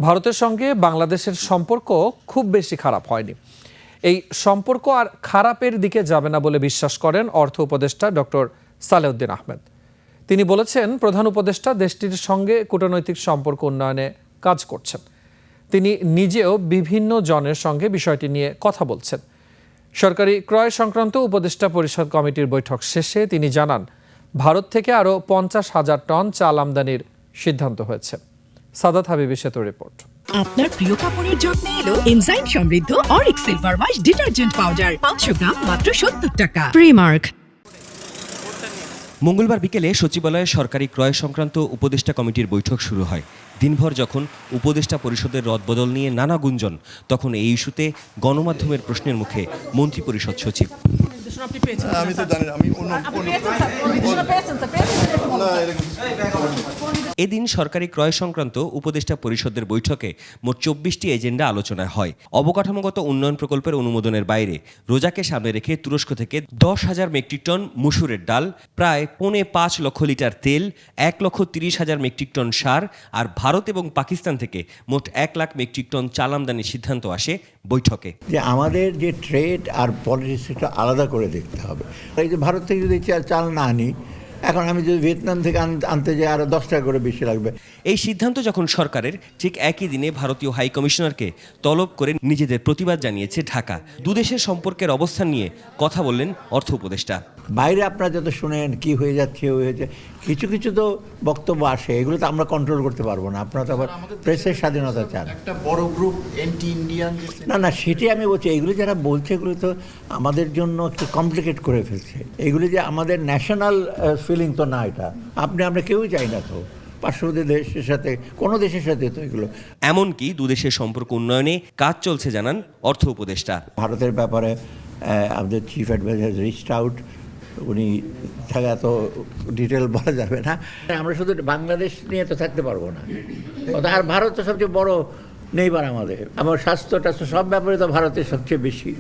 ভারতের সঙ্গে বাংলাদেশের সম্পর্ক খুব বেশি খারাপ হয়নি। এই সম্পর্ক আর খারাপের দিকে যাবে না বলে বিশ্বাস করেন অর্থ উপদেষ্টা ডক্টর সালেউদ্দিন আহমেদ। তিনি বলেছেন, প্রধান উপদেষ্টা দেশটির সঙ্গে কূটনৈতিক সম্পর্ক উন্নয়নে কাজ করছেন। তিনি নিজেও বিভিন্ন জনের সঙ্গে বিষয়টি নিয়ে কথা বলছেন। সরকারি ক্রয় সংক্রান্ত উপদেষ্টা পরিষদ কমিটির বৈঠক শেষে তিনি জানান, ভারত থেকে আরও 50,000 টন চাল আমদানির সিদ্ধান্ত হয়েছে। সাদাত হাবিবি সেতু রিপোর্ট। আপনার প্রিয় কাপড়ের যত্নে এলো এনজাইম সমৃদ্ধ Arik silver wash detergent powder 500 গ্রাম মাত্র 70 টাকা। প্রিমার্ক। মঙ্গলবার বিকেলে সচিবালয়ে সরকারি ক্রয় সংক্রান্ত উপদেষ্টা কমিটির বৈঠক শুরু হয়। দিনভর যখন উপদেষ্টা পরিষদের রদবদল নিয়ে নানা গুঞ্জন, তখন এই ইস্যুতে গণমাধ্যমের প্রশ্নের মুখে মন্ত্রিপরিষদ সচিব। এদিন সরকারি ক্রয় সংক্রান্ত উপদেষ্টা পরিষদের বৈঠকে মোট 24টি এজেন্ডা আলোচনায় হয়। অবকাঠামোগত উন্নয়ন প্রকল্পের অনুমোদনের বাইরে রোজাকে সামনে রেখে তুরস্ক থেকে 10,000 মেট্রিক টন মসুরের ডাল, প্রায় 5.25 লক্ষ লিটার তেল, 1,30,000 মেট্রিক টন সার আর ভারত এবং পাকিস্তান থেকে মোট 1 লাখ মেট্রিক টন চাল আমদানির সিদ্ধান্ত আসে বৈঠকে। যে আমাদের যে ট্রেড আর পলিটিক্সটা আলাদা করে দেখতে হবে। এই যে ভারত থেকে যদি চাল না আনি, এখন আমি যদি ভিয়েতনাম থেকে আনতে যাই আরও 10 টাকা করে বেশি লাগবে। এই সিদ্ধান্ত যখন সরকারের, ঠিক একই দিনে ভারতীয় হাই কমিশনারকে তলব করে নিজেদের প্রতিবাদ জানিয়েছে ঢাকা। দুদেশের সম্পর্কের অবস্থান নিয়ে কথা বললেন অর্থ উপদেষ্টা। বাইরে আপনারা যত শুনেন কি হয়ে যাচ্ছে কিছু কিছু তো বক্তব্য আসে, এগুলো তো আমরা কন্ট্রোল করতে পারবো না। আপনারা তো আবার প্রেসের স্বাধীনতা চান। একটা বড় গ্রুপ অ্যান্টি ইন্ডিয়ান, না সেটাই আমি বলছি। এগুলো যারা বলছে এগুলো তো আমাদের জন্য একটু কমপ্লিকেট করে ফেলছে। এগুলো যে আমাদের ন্যাশনাল ফিলিং তো না, এটা আমরা কেউই চাই না তো পার্শ্ববর্তী দেশের সাথে, কোনো দেশের সাথে তো এগুলো। এমনকি দুদেশের সম্পর্ক উন্নয়নে কাজ চলছে জানান অর্থ উপদেষ্টা। ভারতের ব্যাপারে আমাদের চিফ অ্যাডভাইজার রিচড আউট, উনি থাকা এত ডিটেল বলা যাবে না। আমরা শুধু বাংলাদেশ নিয়ে তো থাকতে পারবো না, আর ভারত তো সবচেয়ে বড় নেইবার আমাদের। আমার স্বাস্থ্য সব ব্যাপারে তো ভারতের সবচেয়ে বেশি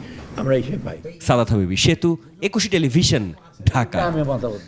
আমরা এসে পাই। সাদাত হাবিবি সেতু, 21 টেলিভিশন, ঢাকা। আমি মতামত